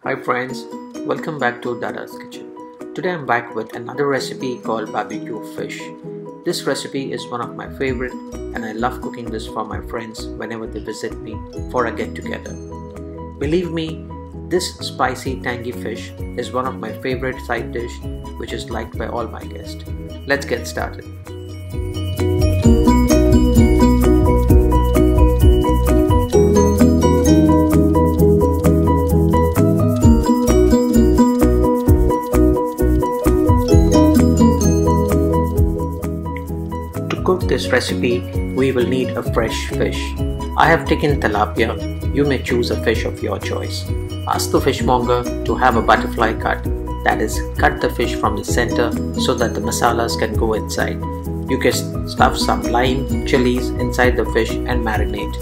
Hi friends, welcome back to Dada's Kitchen. Today I'm back with another recipe called BBQ fish. This recipe is one of my favorite and I love cooking this for my friends whenever they visit me for a get together. Believe me, this spicy tangy fish is one of my favorite side dish which is liked by all my guests. Let's get started. To cook this recipe, we will need a fresh fish. I have taken tilapia. You may choose a fish of your choice. Ask the fishmonger to have a butterfly cut, that is, cut the fish from the center so that the masalas can go inside. You can stuff some lime, chilies inside the fish and marinate.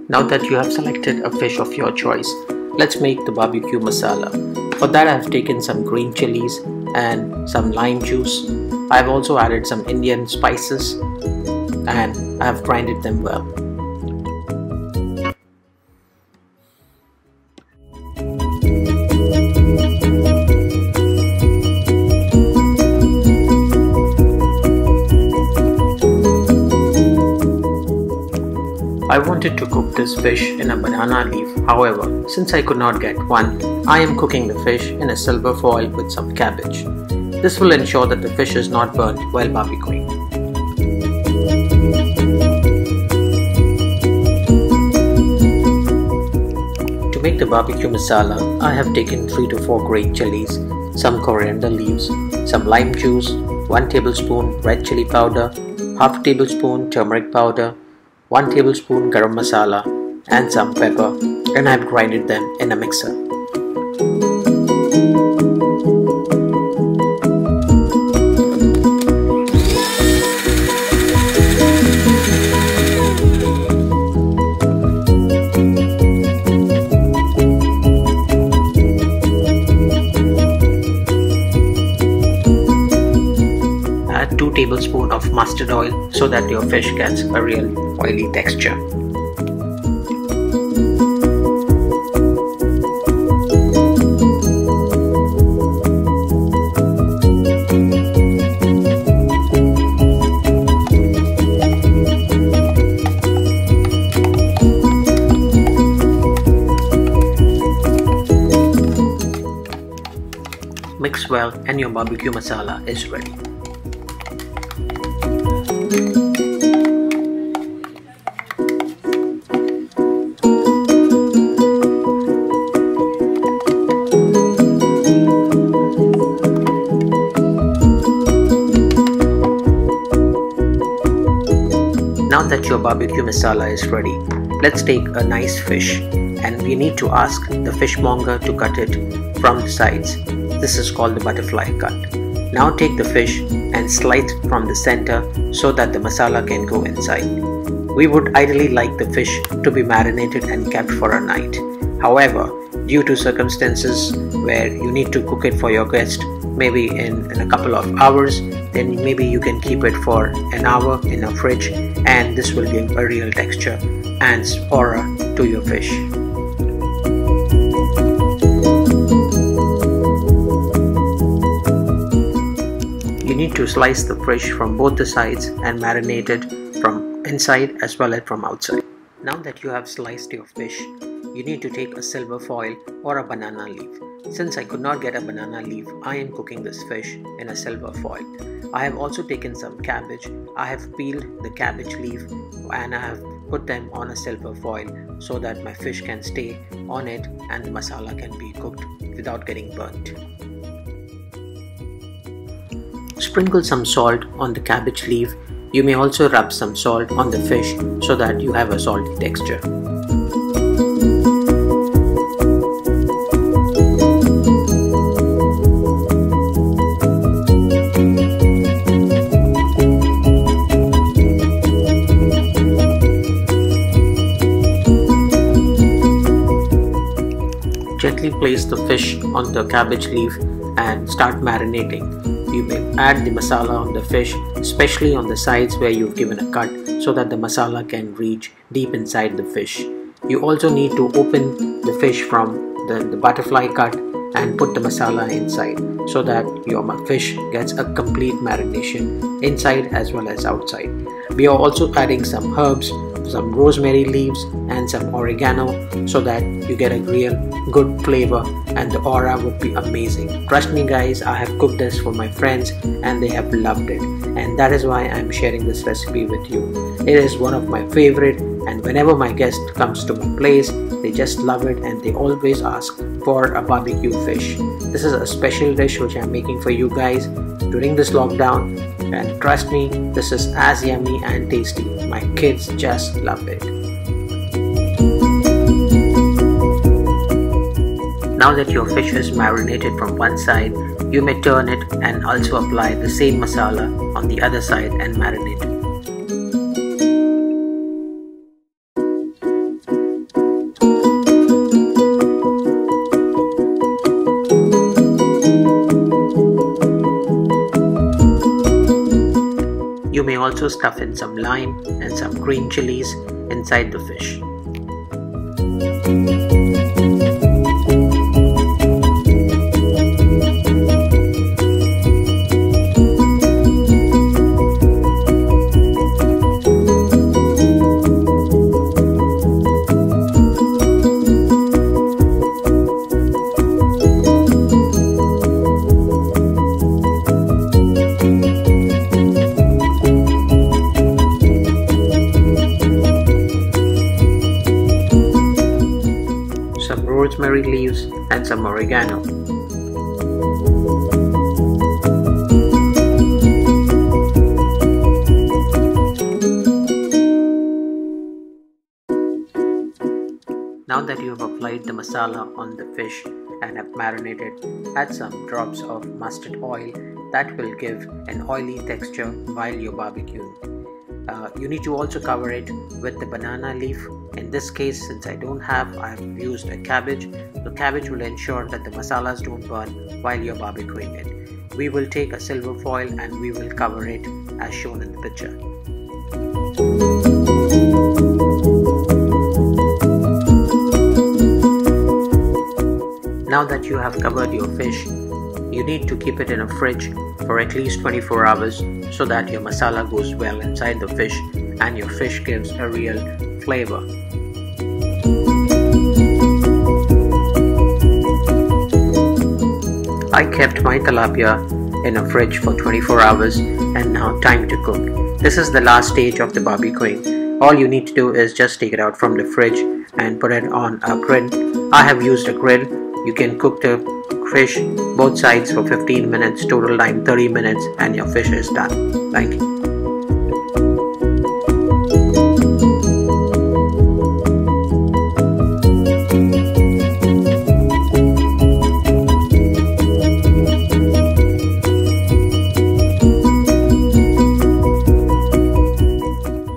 Now that you have selected a fish of your choice, let's make the barbecue masala. For that I have taken some green chilies and some lime juice. I have also added some Indian spices and I have grinded them well. I wanted to cook this fish in a banana leaf, however, since I could not get one, I am cooking the fish in a silver foil with some cabbage. This will ensure that the fish is not burnt while barbecuing. To make the barbecue masala, I have taken 3 to 4 green chilies, some coriander leaves, some lime juice, 1 tablespoon red chili powder, half tablespoon turmeric powder, 1 tablespoon garam masala and some pepper, and I have grinded them in a mixer. Add 2 tablespoons of mustard oil so that your fish gets a real oily texture. Mix well and your barbecue masala is ready. Now that your barbecue masala is ready, let's take a nice fish and we need to ask the fishmonger to cut it from the sides. This is called the butterfly cut. Now take the fish and slice it from the center so that the masala can go inside. We would ideally like the fish to be marinated and kept for a night. However, due to circumstances where you need to cook it for your guest, maybe in a couple of hours, then maybe you can keep it for an hour in a fridge and this will give a real texture and aura to your fish. You need to slice the fish from both the sides and marinate it from inside as well as from outside. Now that you have sliced your fish, you need to take a silver foil or a banana leaf. Since I could not get a banana leaf, I am cooking this fish in a silver foil. I have also taken some cabbage. I have peeled the cabbage leaf and I have put them on a silver foil so that my fish can stay on it and the masala can be cooked without getting burnt. Sprinkle some salt on the cabbage leaf. You may also rub some salt on the fish so that you have a salty texture. Gently place the fish on the cabbage leaf and start marinating. You may add the masala on the fish, especially on the sides where you've given a cut, so that the masala can reach deep inside the fish. You also need to open the fish from the butterfly cut and put the masala inside so that your fish gets a complete marination inside as well as outside. We are also adding some herbs, some rosemary leaves and some oregano so that you get a real good flavor and the aura would be amazing. Trust me guys, I have cooked this for my friends and they have loved it, and that is why I am sharing this recipe with you. It is one of my favorite, and whenever my guest comes to my place, they just love it and they always ask for a barbecue fish. This is a special dish which I am making for you guys during this lockdown, and trust me, this is as yummy and tasty. My kids just love it. Now that your fish is marinated from one side, you may turn it and also apply the same masala on the other side and marinate it. You may also stuff in some lime and some green chilies inside the fish. Some rosemary leaves and some oregano. Now that you have applied the masala on the fish and have marinated, add some drops of mustard oil that will give an oily texture while you're barbecuing. You need to also cover it with the banana leaf. In this case, since I have used a cabbage. The cabbage will ensure that the masalas don't burn while you're barbecuing it. We will take a silver foil and we will cover it as shown in the picture. Now that you have covered your fish, you need to keep it in a fridge for at least 24 hours so that your masala goes well inside the fish and your fish gives a real flavor. I kept my tilapia in a fridge for 24 hours and now time to cook. This is the last stage of the barbecuing. All you need to do is just take it out from the fridge and put it on a grill. I have used a grill. You can cook the fish both sides for 15 minutes, total time 30 minutes, and your fish is done. Thank you.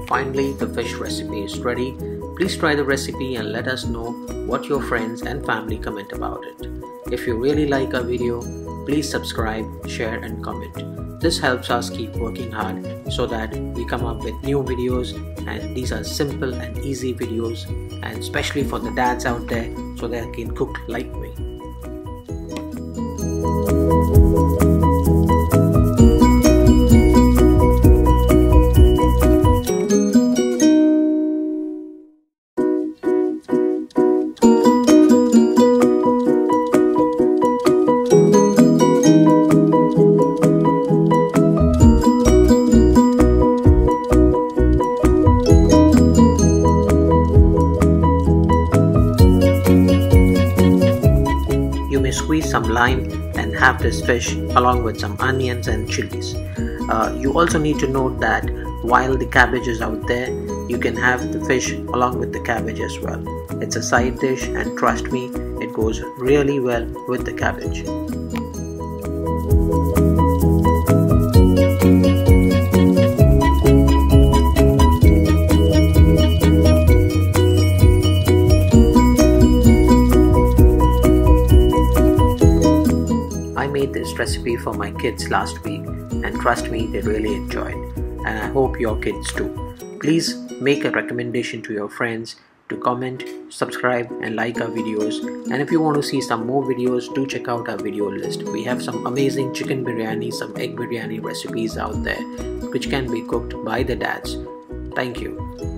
Finally, the fish recipe is ready. Please try the recipe and let us know what your friends and family comment about it. If you really like our video, please subscribe, share and comment. This helps us keep working hard so that we come up with new videos, and these are simple and easy videos, and especially for the dads out there so they can cook like me. Squeeze some lime and have this fish along with some onions and chilies. You also need to note that while the cabbage is out there, you can have the fish along with the cabbage as well. It's a side dish and trust me, it goes really well with the cabbage. This recipe for my kids last week, and trust me, they really enjoyed, and I hope your kids too. Please make a recommendation to your friends to comment, subscribe and like our videos. And if you want to see some more videos, do check out our video list. We have some amazing chicken biryani, some egg biryani recipes out there which can be cooked by the dads. Thank you.